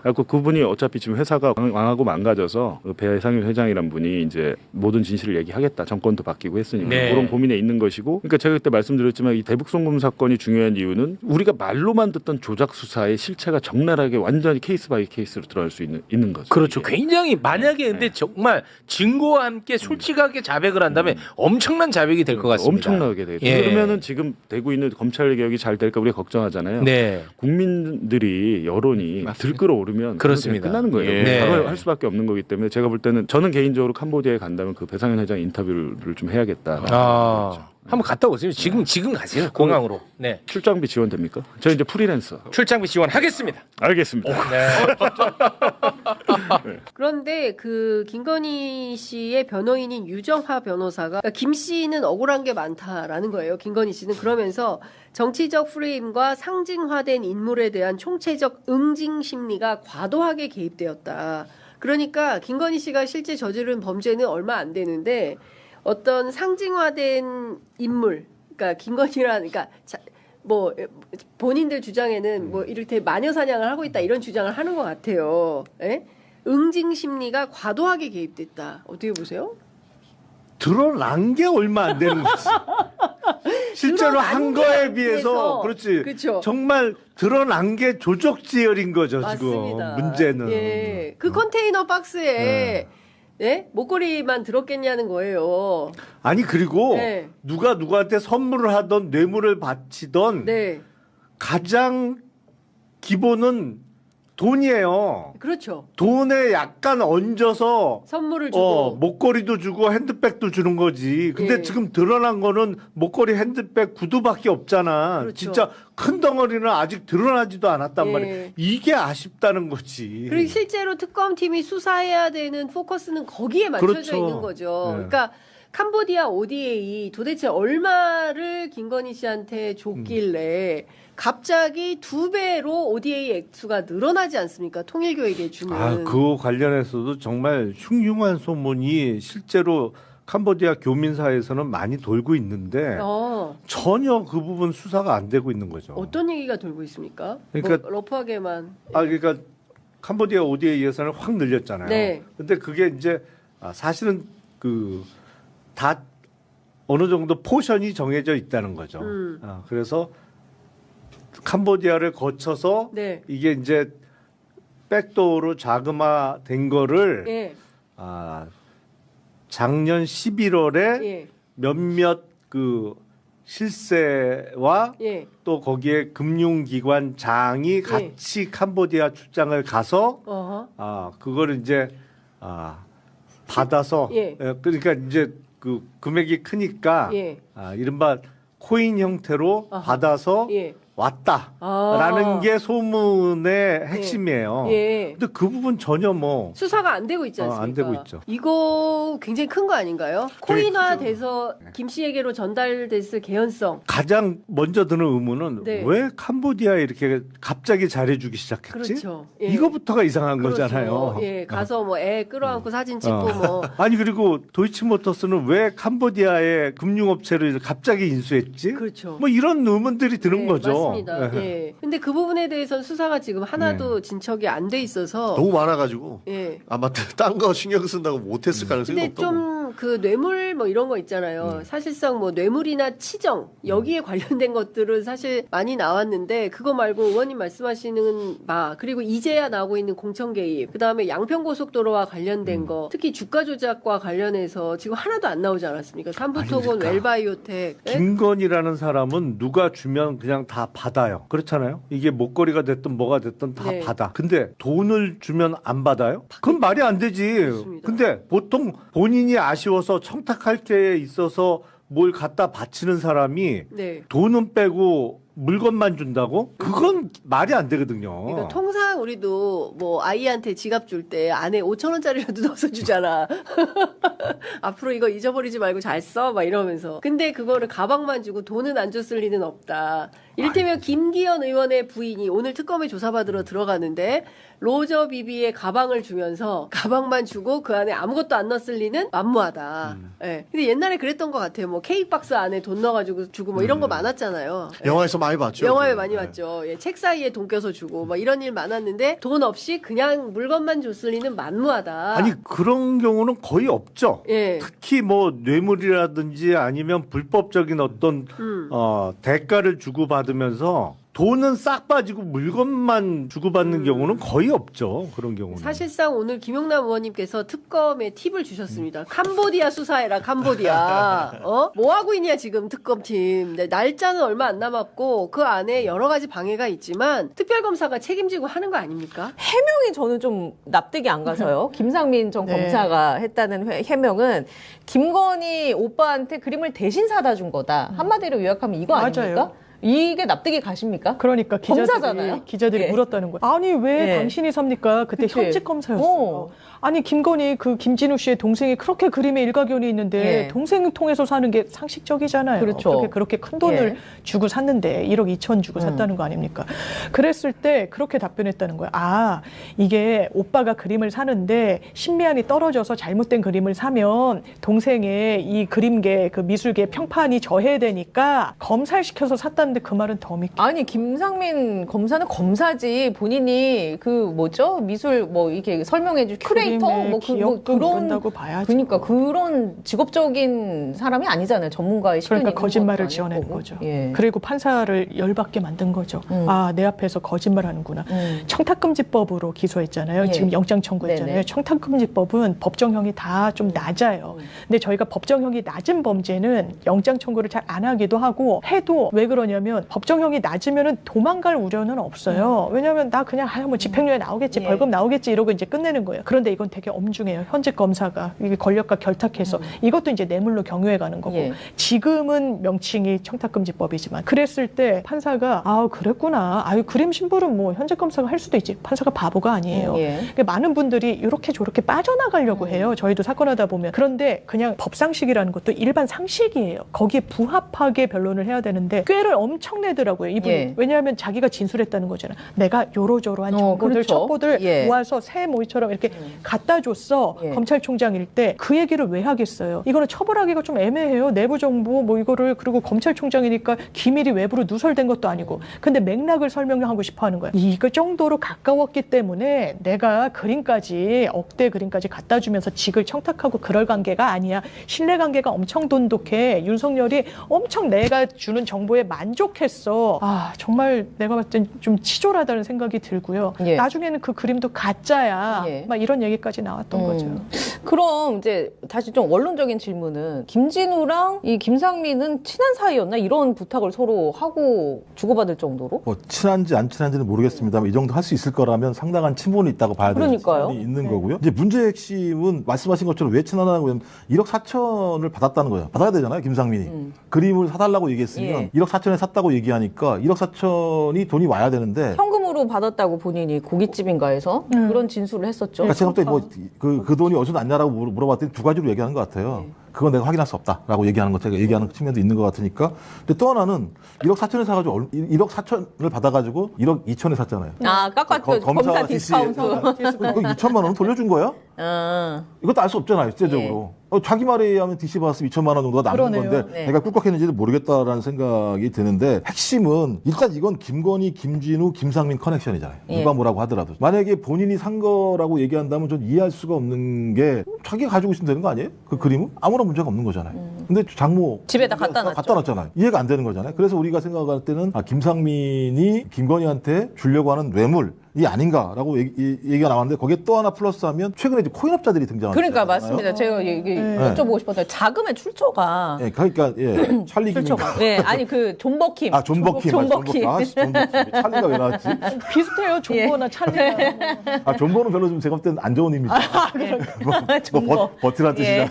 그래서 그분이 어차피 지금 회사가 망하고 망가져서 그 배상윤 회장이란 분이 이제 모든 진실을 얘기하겠다. 정권도 바뀌고 했으니까 네. 그런 고민에 있는 것이고. 그러니까 제가 그때 말씀드렸지만 이 대북 송금 사건이 중요한 이유는 우리가 말로만 듣던 조작 수사의 실체가 적나라하게 완전히 케이스 바이 케이스로 드러날 수 있는 거죠. 그렇죠. 이게. 굉장히 만약에 근데 정말 증거와 함께 솔직하게 자백을 한다면 엄청난 자백이 될 것 같습니다. 엄청나게 되죠. 예. 그러면은 지금 되고 있는 검찰 개혁이 잘 될까 우리가 걱정하잖아요. 네. 국민들이 여론이 들끓어오르면 그렇습니다. 끝나는 거예요. 예. 네. 바로 할 수밖에 없는 거기 때문에 제가 볼 때는 저는 개인적으로 캄보디아에 간다면 그 배상현 회장 인터뷰를 좀 해야겠다. 한번 갔다 오세요. 지금 가세요. 공항으로. 네. 출장비 지원됩니까? 저 이제 프리랜서. 출장비 지원하겠습니다. 알겠습니다. 네. 그런데 그 김건희 씨의 변호인인 유정화 변호사가 그러니까 김 씨는 억울한 게 많다라는 거예요. 김건희 씨는 그러면서 정치적 프레임과 상징화된 인물에 대한 총체적 응징 심리가 과도하게 개입되었다. 그러니까 김건희 씨가 실제 저지른 범죄는 얼마 안 되는데 어떤 상징화된 인물, 그러니까 김건희라는, 그러니까 뭐 본인들 주장에는 뭐 이를테 마녀 사냥을 하고 있다 이런 주장을 하는 것 같아요. 예? 응징 심리가 과도하게 개입됐다. 어떻게 보세요? 드러난 게 얼마 안 되는 거지. 실제로 한 거에 비해서 그렇지. 그쵸. 정말 드러난 게 조적지열인 거죠. 맞습니다. 지금 문제는. 예. 그 컨테이너 박스에 예? 목걸이만 들었겠냐는 거예요. 아니 그리고 네. 누가 누구한테 선물을 하던 뇌물을 바치던 네. 가장 기본은 돈이에요. 그렇죠. 돈에 약간 얹어서 선물을 주고 목걸이도 주고 핸드백도 주는 거지. 근데 예. 지금 드러난 거는 목걸이, 핸드백, 구두밖에 없잖아. 그렇죠. 진짜 큰 덩어리는 아직 드러나지도 않았단 예. 말이야. 이게 아쉽다는 거지. 그리고 실제로 특검팀이 수사해야 되는 포커스는 거기에 맞춰져 그렇죠. 있는 거죠. 네. 그러니까 캄보디아 ODA 도대체 얼마를 김건희 씨한테 줬길래 갑자기 2배로 ODA 액수가 늘어나지 않습니까? 통일교에게 주는. 그 관련해서도 정말 흉흉한 소문이 실제로 캄보디아 교민사에서는 많이 돌고 있는데 전혀 그 부분 수사가 안 되고 있는 거죠. 어떤 얘기가 돌고 있습니까? 그러니까 뭐 러프하게만. 그러니까 캄보디아 ODA 예산을 확 늘렸잖아요. 네. 근데 그게 이제 사실은 그 다 어느 정도 포션이 정해져 있다는 거죠. 그래서 캄보디아를 거쳐서 네. 이게 이제 백도어로 자금화된 거를 예. 작년 11월에 예. 몇몇 그 실세와 예. 또 거기에 금융기관 장이 같이 캄보디아 출장을 가서 어허. 그거를 이제 받아서 예. 그러니까 이제 그 금액이 크니까 예. 이른바 코인 형태로 아하. 받아서 예. 왔다라는 게 소문의 핵심이에요. 예. 근데 그 부분 전혀 뭐 수사가 안 되고 있지 않습니까? 안 되고 있죠. 이거 이것도 굉장히 큰 거 아닌가요? 코인화돼서 김 씨에게로 전달됐을 개연성. 가장 먼저 드는 의문은 네. 왜 캄보디아에 이렇게 갑자기 잘해주기 시작했지? 그렇죠. 예. 이거부터가 이상한 그렇죠. 거잖아요. 예, 가서 뭐 애 끌어안고 사진 찍고 뭐. 아니 그리고 도이치모터스는 왜 캄보디아의 금융업체를 갑자기 인수했지? 그렇죠. 뭐 이런 의문들이 드는 네, 거죠. 맞습니다. 예. 근데 그 부분에 대해서는 수사가 지금 하나도 진척이 안 돼 있어서. 너무 많아가지고 예. 아마 딴 거 신경 쓴다고 못했을 가능성이 근데 높다고. 좀 그 뇌물 뭐 이런 거 있잖아요. 사실상 뭐 뇌물이나 치정 여기에 관련된 것들은 사실 많이 나왔는데 그거 말고 의원님 말씀하시는 그리고 이제야 나오고 있는 공천 개입, 그다음에 양평고속도로와 관련된 거, 특히 주가 조작과 관련해서 지금 하나도 안 나오지 않았습니까? 삼부토건, 웰바이오텍. 예? 김건희라는 사람은 누가 주면 그냥 다 받아요. 그렇잖아요. 이게 목걸이가 됐든 뭐가 됐든 다 네. 받아. 근데 돈을 주면 안 받아요? 그건 말이 안 되지. 그렇습니다. 근데 보통 본인이 아쉬워서 청탁할 때 있어서 뭘 갖다 바치는 사람이 네. 돈은 빼고 물건만 준다고? 그건 말이 안 되거든요. 그러니까 통상 우리도 뭐 아이한테 지갑 줄 때 안에 5,000원짜리라도 넣어서 주잖아. 앞으로 이거 잊어버리지 말고 잘 써, 막 이러면서. 근데 그거를 가방만 주고 돈은 안 줬을 리는 없다. 이를테면 김기현 의원의 부인이 오늘 특검에 조사받으러 들어가는데 로저 비비의 가방을 주면서 가방만 주고 그 안에 아무것도 안 넣었을 리는 만무하다. 예. 근데 옛날에 그랬던 것 같아요. 뭐 케이크 박스 안에 돈 넣어가지고 주고 뭐 이런 거 많았잖아요. 예. 영화에서 많이 봤죠. 영화에 그거. 많이 네. 봤죠. 예, 책 사이에 돈 껴서 주고 뭐 이런 일 많았는데 돈 없이 그냥 물건만 줬을 리는 만무하다. 아니 그런 경우는 거의 없죠. 예. 특히 뭐 뇌물이라든지 아니면 불법적인 어떤 대가를 주고받으면서 돈은 싹 빠지고 물건만 주고받는 경우는 거의 없죠. 그런 경우는. 사실상 오늘 김용남 의원님께서 특검에 팁을 주셨습니다. 캄보디아 수사해라, 캄보디아. 뭐 하고 있냐 지금 특검팀. 네, 날짜는 얼마 안 남았고 그 안에 여러 가지 방해가 있지만 특별검사가 책임지고 하는 거 아닙니까? 해명이 저는 좀 납득이 안 가서요. 김상민 전 검사가 했다는 해명은 김건희 오빠한테 그림을 대신 사다 준 거다. 한마디로 요약하면 이거 아닙니까? 맞아요. 이게 납득이 가십니까? 그러니까 검사잖아요. 기자들이 예. 물었다는 거예요. 아니 왜 예. 당신이 삽니까? 그때 그치. 현직 검사였어요. 아니 김건희 그 김진우 씨의 동생이 그렇게 그림에 일가견이 있는데 예. 동생 통해서 사는 게 상식적이잖아요. 그렇죠. 그렇게 큰 돈을 주고 샀는데 1억 2천 주고 샀다는 거 아닙니까? 그랬을 때 그렇게 답변했다는 거예요. 아 이게 오빠가 그림을 사는데 신미안이 떨어져서 잘못된 그림을 사면 동생의 이 그림계 그 미술계 평판이 저해되니까 검사시켜서 샀다는데 그 말은 더 믿기. 아니 김상민 검사는 검사지 본인이 그 뭐죠 미술 뭐 이렇게 설명해줄 큐레이터 뭐 기억도 그런 모른다고 봐야죠. 그러니까 그런 직업적인 사람이 아니잖아요. 전문가의 시간이 그러니까 있는 거짓말을 것도 지어내는 아니고. 거죠. 예. 그리고 판사를 열받게 만든 거죠. 아, 내 앞에서 거짓말하는구나. 청탁금지법으로 기소했잖아요. 예. 지금 영장 청구했잖아요. 네네. 청탁금지법은 법정형이 다 좀 낮아요. 근데 저희가 법정형이 낮은 범죄는 영장 청구를 잘 안 하기도 하고 해도 왜 그러냐면 법정형이 낮으면은 도망갈 우려는 없어요. 왜냐하면 나 그냥 뭐 집행유예 나오겠지, 예. 벌금 나오겠지 이러고 이제 끝내는 거예요. 그런데 이건 되게 엄중해요. 현직 검사가 이게 권력과 결탁해서 이것도 이제 뇌물로 경유해 가는 거고 예. 지금은 명칭이 청탁금지법이지만 그랬을 때 판사가 아 그랬구나. 아유 그림 신부름 뭐 현직 검사가 할 수도 있지. 판사가 바보가 아니에요. 예. 그러니까 많은 분들이 이렇게 저렇게 빠져나가려고 해요. 저희도 사건하다 보면. 그런데 그냥 법상식이라는 것도 일반 상식이에요. 거기에 부합하게 변론을 해야 되는데 꾀를 엄청 내더라고요. 이분이. 예. 왜냐하면 자기가 진술했다는 거잖아요. 내가 요러저러한 정보들, 그렇죠. 첩보들 예. 모아서 새 모이처럼 이렇게 갖다 줬어. 예. 검찰총장일 때 그 얘기를 왜 하겠어요? 이거는 처벌하기가 좀 애매해요. 내부 정보 뭐 이거를 그리고 검찰총장이니까 기밀이 외부로 누설된 것도 아니고. 근데 맥락을 설명하고 싶어 하는 거야. 이거 정도로 가까웠기 때문에 내가 그림까지 억대 그림까지 갖다 주면서 직을 청탁하고 그럴 관계가 아니야. 신뢰관계가 엄청 돈독해. 윤석열이 엄청 내가 주는 정보에 만족했어. 아 정말 내가 봤을 땐 좀 치졸하다는 생각이 들고요. 예. 나중에는 그 그림도 가짜야. 예. 막 이런 얘기까지 나왔던 거죠. 그럼 이제 다시 좀 원론적인 질문은 김진우랑 이 김상민은 친한 사이였나 이런 부탁을 서로 하고 주고받을 정도로? 뭐 친한지 안 친한지는 모르겠습니다만 이 정도 할 수 있을 거라면 상당한 친분이 있다고 봐야 되는 그러니까요. 부분이 있는 거고요. 이제 문제의 핵심은 말씀하신 것처럼 왜 친하다고 하면 1억 4천을 받았다는 거예요. 받아야 되잖아요, 김상민이. 그림을 사달라고 얘기했으면 예. 1억 4천에 샀다고 얘기하니까 1억 4천이 돈이 와야 되는데 현금으로 현금으로 받았다고 본인이 고깃집인가에서 그런 진술을 했었죠. 그러니까 제가 그때 그 돈이 어디서 났냐라고 물어봤더니 두 가지로 얘기하는 것 같아요. 그건 내가 확인할 수 없다라고 얘기하는 것, 제가 얘기하는 측면도 있는 것 같으니까. 근데 또 하나는 1억 4천에 사가지고 1억 4천을 받아가지고 1억 2천에 샀잖아요. 아, 깎았죠. 검사 디스카운트. 그 2천만 원은 돌려준 거야? 이것도 알 수 없잖아요, 실제적으로. 자기 말에 의하면 DC 받았으면 2천만 원 정도가 남는 그러네요. 건데 네. 내가 꿀꺽했는지는 모르겠다라는 생각이 드는데 핵심은 일단 이건 김건희, 김진우, 김상민 커넥션이잖아요. 누가 뭐라고 하더라도. 만약에 본인이 산 거라고 얘기한다면 전 이해할 수가 없는 게 자기가 가지고 있으면 되는 거 아니에요? 그 그림은? 아무런 문제가 없는 거잖아요. 근데 장모 집에다 갖다 놨죠. 놨잖아요. 이해가 안 되는 거잖아요. 그래서 우리가 생각할 때는 김상민이 김건희한테 주려고 하는 뇌물 이 아닌가라고 얘기가 나왔는데 거기에 또 하나 플러스하면 최근에 이제 코인업자들이 등장하잖아요. 그러니까 맞습니다. 제가 여쭤보고 싶었어요. 자금의 출처가. 예, 그러니까 찰리 출처가. 네, 아니 그 존버킴. 존버킴. 존버킴. 찰리가 왜 나왔지? 비슷해요. 존버나 찰리가. 존버는 별로 좀 제가 볼 때는 안 좋은 이미지. 뭐 버티란 뜻이잖아요.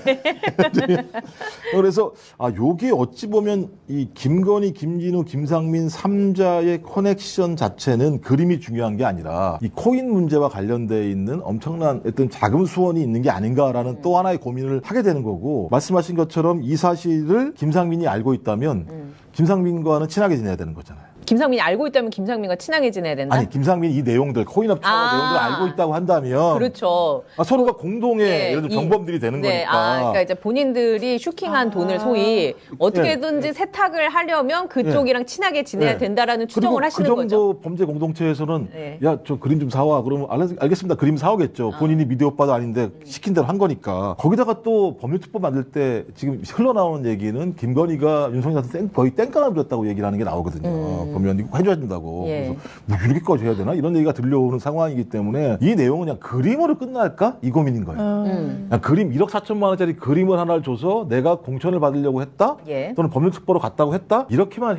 그래서 요게 어찌 보면 이 김건희, 김진우, 김상민 3자의 커넥션 자체는 그림이 중요한 게 아니라 이 코인 문제와 관련돼 있는 엄청난 어떤 자금 수원이 있는 게 아닌가라는 또 하나의 고민을 하게 되는 거고, 말씀하신 것처럼 이 사실을 김상민이 알고 있다면 김상민과는 친하게 지내야 되는 거잖아요. 김상민이 알고 있다면 김상민과 친하게 지내야 된다? 아니, 김상민이 이 내용들, 코인업체 내용들을 알고 있다고 한다면. 그렇죠. 서로가 공동의 예를 들어 정범들이 되는 거니까. 그러니까 이제 본인들이 슈킹한 돈을 소위 어떻게든지 세탁을 하려면 그쪽이랑 친하게 지내야 된다라는 추정을 하시는 거죠. 그 정도 범죄 공동체에서는 야, 저 그림 좀 사와. 그러면 알겠습니다. 그림 사오겠죠. 본인이 미디어 오빠도 아닌데 시킨 대로 한 거니까. 거기다가 또 법률특법 만들 때 지금 흘러나오는 얘기는 김건희가 윤석열한테 거의 땡깡을 부렸다고 얘기를 하는 게 나오거든요. 보면 이거 해줘야 된다고. 그래서 뭐 이렇게까지 해야 되나? 이런 얘기가 들려오는 상황이기 때문에 이 내용은 그냥 그림으로 끝날까? 이 고민인 거예요. 그냥 그림 1억 4천만 원짜리 그림을 하나를 줘서 내가 공천을 받으려고 했다? 또는 법률특보로 갔다고 했다? 이렇게만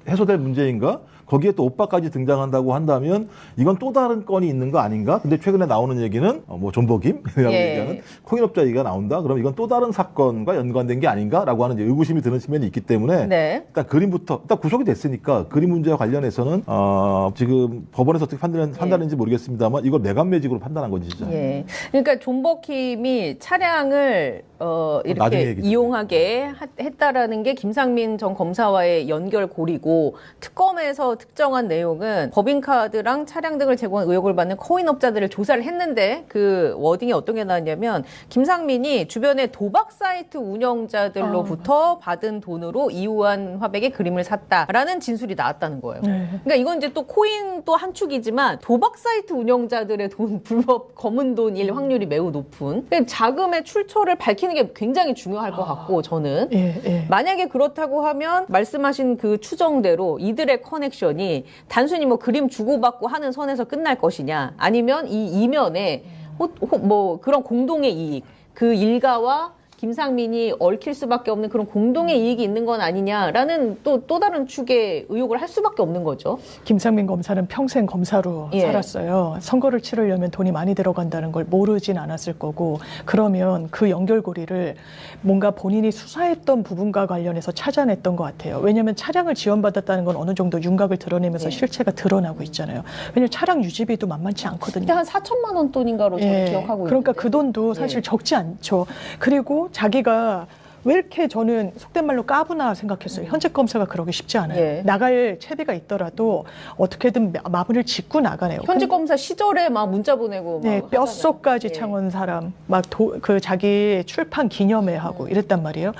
해소될 문제인가? 거기에 또 오빠까지 등장한다고 한다면 이건 또 다른 건이 있는 거 아닌가? 근데 최근에 나오는 얘기는 뭐 존버김이라고 얘기하는 코인업자 얘기가 나온다. 그럼 이건 또 다른 사건과 연관된 게 아닌가라고 하는 이제 의구심이 드는 측면이 있기 때문에 일단 그림부터 일단 구속이 됐으니까 그림 문제와 관련해서는 지금 법원에서 어떻게 판단했는지 모르겠습니다만 이걸 내감매직으로 판단한 거지 진짜. 그러니까 존버킴이 차량을 이렇게 이용하게 했다라는 게 김상민 전 검사와의 연결고리고, 특검에서 특정한 내용은 법인카드랑 차량 등을 제공한 의혹을 받는 코인업자들을 조사를 했는데 그 워딩이 어떤 게 나왔냐면 김상민이 주변의 도박 사이트 운영자들로부터 받은 돈으로 이우한 화백의 그림을 샀다라는 진술이 나왔다는 거예요. 그러니까 이건 이제 또 코인도 한 축이지만 도박 사이트 운영자들의 돈, 불법 검은 돈일 확률이 매우 높은, 자금의 출처를 밝히는 게 굉장히 중요할 것 같고, 저는 만약에 그렇다고 하면 말씀하신 그 추정대로 이들의 커넥션이 단순히 뭐 그림 주고받고 하는 선에서 끝날 것이냐, 아니면 이 이면에 뭐 그런 공동의 이익, 그 일가와 김상민이 얽힐 수밖에 없는 그런 공동의 이익이 있는 건 아니냐라는 또 다른 축의 의혹을 할 수밖에 없는 거죠. 김상민 검사는 평생 검사로 살았어요. 선거를 치르려면 돈이 많이 들어간다는 걸 모르진 않았을 거고, 그러면 그 연결고리를 뭔가 본인이 수사했던 부분과 관련해서 찾아냈던 것 같아요. 왜냐하면 차량을 지원받았다는 건 어느 정도 윤곽을 드러내면서 실체가 드러나고 있잖아요. 왜냐하면 차량 유지비도 만만치 않거든요. 한 4천만 원 돈인가로 저는 기억하고 그러니까 있는데. 그 돈도 사실 적지 않죠. 그리고 자기가 왜 이렇게 저는 속된 말로 까부나 생각했어요. 현직 검사가 그러기 쉽지 않아요. 나갈 채비가 있더라도 어떻게든 마무리를 짓고 나가네요. 현직 검사 시절에 막 문자 보내고 막 뼛속까지 창원 사람 막 그 자기 출판 기념회 하고 이랬단 말이에요.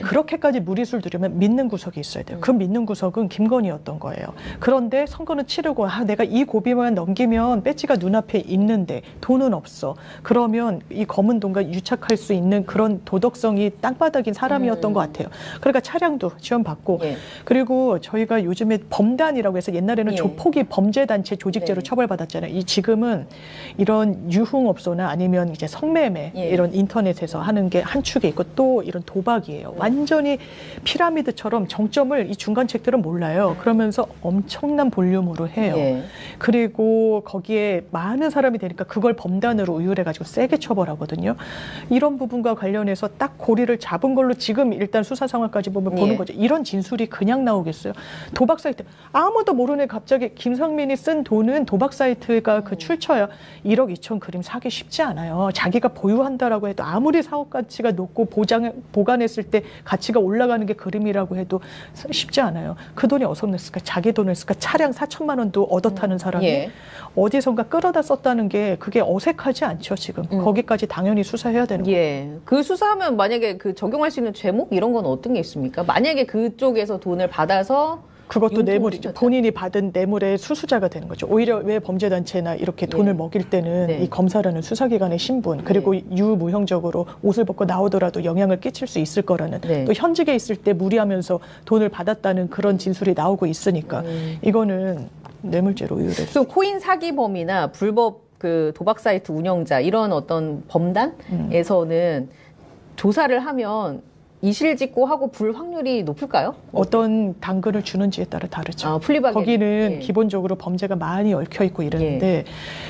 그렇게까지 무리수를 두려면 믿는 구석이 있어야 돼요. 그 믿는 구석은 김건희였던 거예요. 그런데 선거는 치르고 내가 이 고비만 넘기면 배지가 눈앞에 있는데 돈은 없어. 그러면 이 검은 돈과 유착할 수 있는 그런 도덕성이 땅바닥 사람이었던 것 같아요. 그러니까 차량도 지원받고, 그리고 저희가 요즘에 범단이라고 해서 옛날에는 조폭이 범죄단체 조직죄로 처벌받았잖아요. 지금은 이런 유흥업소나 아니면 이제 성매매 이런 인터넷에서 하는 게 한 축에 있고, 또 이런 도박이에요. 완전히 피라미드처럼 정점을 이 중간책들은 몰라요. 그러면서 엄청난 볼륨으로 해요. 그리고 거기에 많은 사람이 되니까 그걸 범단으로 의율해가지고 세게 처벌하거든요. 이런 부분과 관련해서 딱 고리를 잡은 걸로 지금 일단 수사 상황까지 보면 예. 보는 거죠. 이런 진술이 그냥 나오겠어요. 도박 사이트 아무도 모르는 갑자기 김상민이 쓴 돈은 도박 사이트가 그 출처야. 1억 2천 그림 사기 쉽지 않아요. 자기가 보유한다라고 해도 아무리 사업 가치가 높고 보관했을 때 가치가 올라가는 게 그림이라고 해도 쉽지 않아요. 그 돈이 어디서 냈을까? 자기 돈을 쓸까? 차량 4천만 원도 얻어 타는 사람이 예. 어디선가 끌어다 썼다는 게 그게 어색하지 않죠, 지금. 거기까지 당연히 수사해야 되는 거예요. 예. 그 수사하면 만약에 그 적용할 수 있는 죄목 이런 건 어떤 게 있습니까? 만약에 그쪽에서 돈을 받아서 그것도 융통을 뇌물이죠. 시켰다. 본인이 받은 뇌물의 수수자가 되는 거죠. 오히려 왜 범죄단체나 이렇게 돈을 먹일 때는 네. 이 검사라는 수사기관의 신분 그리고 유무형적으로 옷을 벗고 나오더라도 영향을 끼칠 수 있을 거라는 네. 또 현직에 있을 때 무리하면서 돈을 받았다는 그런 진술이 나오고 있으니까 이거는 뇌물죄로 의율해서 또 코인 사기범이나 불법 그 도박 사이트 운영자 이런 어떤 범단에서는 조사를 하면 이실직고하고 불 확률이 높을까요? 어떤 당근을 주는지에 따라 다르죠. 아, 플리바게. 거기는 예. 기본적으로 범죄가 많이 얽혀 있고 이러는데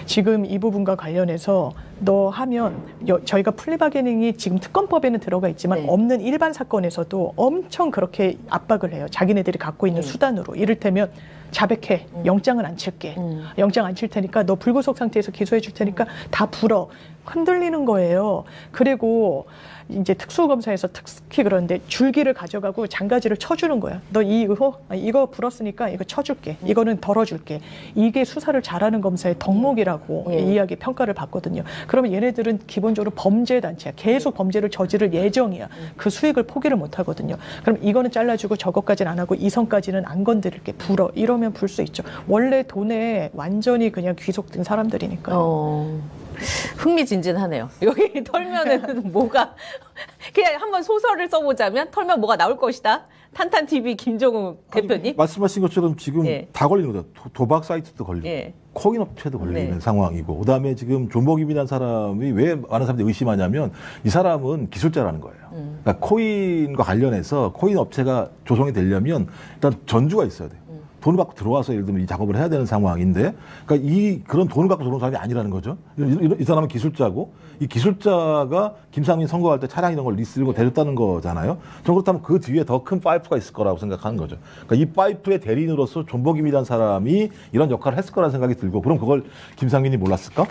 지금 이 부분과 관련해서 너 하면 저희가 플리바게닝이 지금 특검법에는 들어가 있지만 네. 없는 일반 사건에서도 엄청 그렇게 압박을 해요. 자기네들이 갖고 있는 수단으로. 이를테면 자백해. 영장은 안 칠게. 영장 안 칠 테니까 너 불구속 상태에서 기소해 줄 테니까 다 불어. 흔들리는 거예요. 그리고 이제 특수검사에서 특히 그런데 줄기를 가져가고 장가지를 쳐주는 거야. 너 이 의혹 이거 불었으니까 이거 쳐줄게. 이거는 덜어줄게. 이게 수사를 잘하는 검사의 덕목이라고 이야기 평가를 받거든요. 그러면 얘네들은 기본적으로 범죄 단체야. 계속 범죄를 저지를 예정이야. 그 수익을 포기를 못 하거든요. 그럼 이거는 잘라주고 저것까지는 안 하고 이 선까지는 안 건드릴게. 불어. 이러면 불 수 있죠. 원래 돈에 완전히 그냥 귀속된 사람들이니까요. 흥미진진하네요. 여기 털면은 뭐가 그냥 한번 소설을 써보자면 털면 뭐가 나올 것이다. 탄탄TV 김종우 대표님. 말씀하신 것처럼 지금 예. 다 걸리는 거죠. 도박 사이트도 걸리고 예. 코인 업체도 걸리는 네. 상황이고 그다음에 지금 존버김이라는 사람이 왜 많은 사람들이 의심하냐면 이 사람은 기술자라는 거예요. 그러니까 코인과 관련해서 코인 업체가 조성이 되려면 일단 전주가 있어야 돼요. 돈을 갖고 들어와서 예를 들면 이 작업을 해야 되는 상황인데, 그러니까 그런 돈을 갖고 들어온 사람이 아니라는 거죠. 이 사람은 기술자고, 이 기술자가 김상민 선거할 때 차량 이런 걸 리스고 데렸다는 거잖아요. 저는 그렇다면 그 뒤에 더 큰 파이프가 있을 거라고 생각하는 거죠. 그러니까 이 파이프의 대리인으로서 존버김이라는 사람이 이런 역할을 했을 거라는 생각이 들고, 그럼 그걸 김상민이 몰랐을까?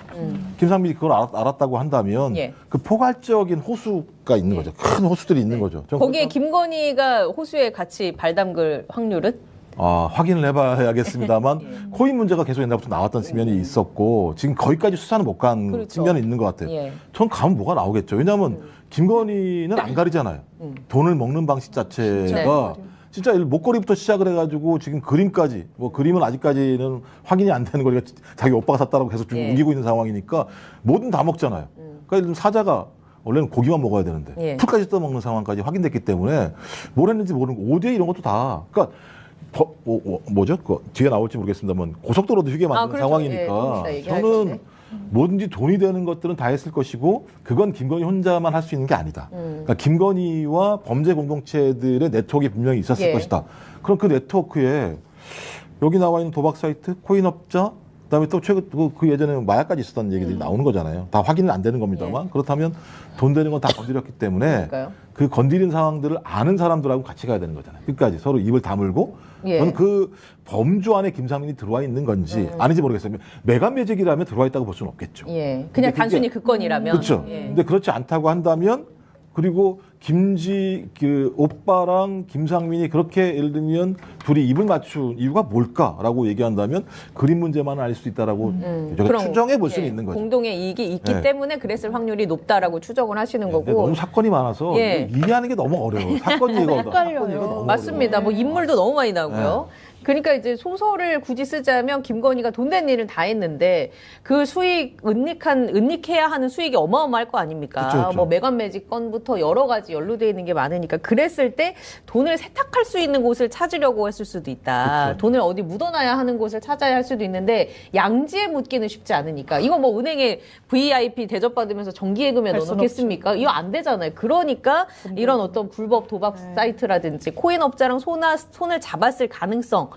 김상민이 그걸 알았다고 한다면 예. 그 포괄적인 호수가 있는 거죠. 큰 호수들이 있는 거죠. 저는 거기에 김건희가 호수에 같이 발 담글 확률은? 확인을 해봐야겠습니다만 코인 문제가 계속 옛날부터 나왔던 측면이 있었고 지금 거기까지 수사는 못 간 그렇죠. 측면이 있는 것 같아요. 예. 전 가면 뭐가 나오겠죠. 왜냐하면 김건희는 안 가리잖아요. 돈을 먹는 방식 자체가 진짜 목걸이부터 시작을 해가지고 지금 그림까지 뭐 그림은 아직까지는 확인이 안 되는 거니까 자기 오빠가 샀다라고 계속 좀 예. 우기고 있는 상황이니까 뭐든 다 먹잖아요. 그러니까 예를 들면 사자가 원래는 고기만 먹어야 되는데 예. 풀까지 떠먹는 상황까지 확인됐기 때문에 뭘 했는지 모르는 거 ODA 이런 것도 다 그러니까 뭐죠? 그 뒤에 나올지 모르겠습니다만 고속도로도 휴게 만드는 그렇죠. 상황이니까 예, 좀 이따 저는 뭐든지 돈이 되는 것들은 다 했을 것이고 그건 김건희 혼자만 할 수 있는 게 아니다. 그러니까 김건희와 범죄 공동체들의 네트워크가 분명히 있었을 예. 것이다. 그럼 그 네트워크에 여기 나와 있는 도박 사이트, 코인업자, 그다음에 또 최근 그 예전에 마약까지 있었던 얘기들이 나오는 거잖아요. 다 확인은 안 되는 겁니다만 그렇다면 돈 되는 건 다 건드렸기 때문에 그러니까요. 그 건드린 상황들을 아는 사람들하고 같이 가야 되는 거잖아요. 끝까지 서로 입을 다물고 예. 저는 그 범주 안에 김상민이 들어와 있는 건지 아닌지 모르겠어요. 매간매직이라면 들어와 있다고 볼 수는 없겠죠. 예. 그냥 근데 단순히 그 건이라면. 그렇죠. 예. 근데 그렇지 않다고 한다면 그리고 오빠랑 김상민이 그렇게 예를 들면 둘이 입을 맞춘 이유가 뭘까라고 얘기한다면 그림 문제만은 아닐 수 있다라고 그럼, 추정해 볼 수는 예. 있는 거죠. 공동의 이익이 있기 예. 때문에 그랬을 확률이 높다라고 추정을 하시는 근데 거고. 너무 사건이 많아서 예. 이해하는 게 너무 어려워요. 사건 이해가 헷갈려요. 맞습니다. 뭐 인물도 너무 많이 나오고요. 그러니까 이제 소설을 굳이 쓰자면 김건희가 돈 된 일은 다 했는데 그 수익 은닉해야 하는 수익이 어마어마할 거 아닙니까? 그쵸, 그쵸. 뭐 매간매직 건부터 여러 가지 연루되어 있는 게 많으니까 그랬을 때 돈을 세탁할 수 있는 곳을 찾으려고 했을 수도 있다. 그쵸. 돈을 어디 묻어놔야 하는 곳을 찾아야 할 수도 있는데 양지에 묻기는 쉽지 않으니까 이거 뭐 은행에 VIP 대접받으면서 정기예금에 할 수는 넣어놓겠습니까? 이거 안 되잖아요. 그러니까 이런 어떤 불법 도박 사이트라든지 코인 업자랑 손을 잡았을 가능성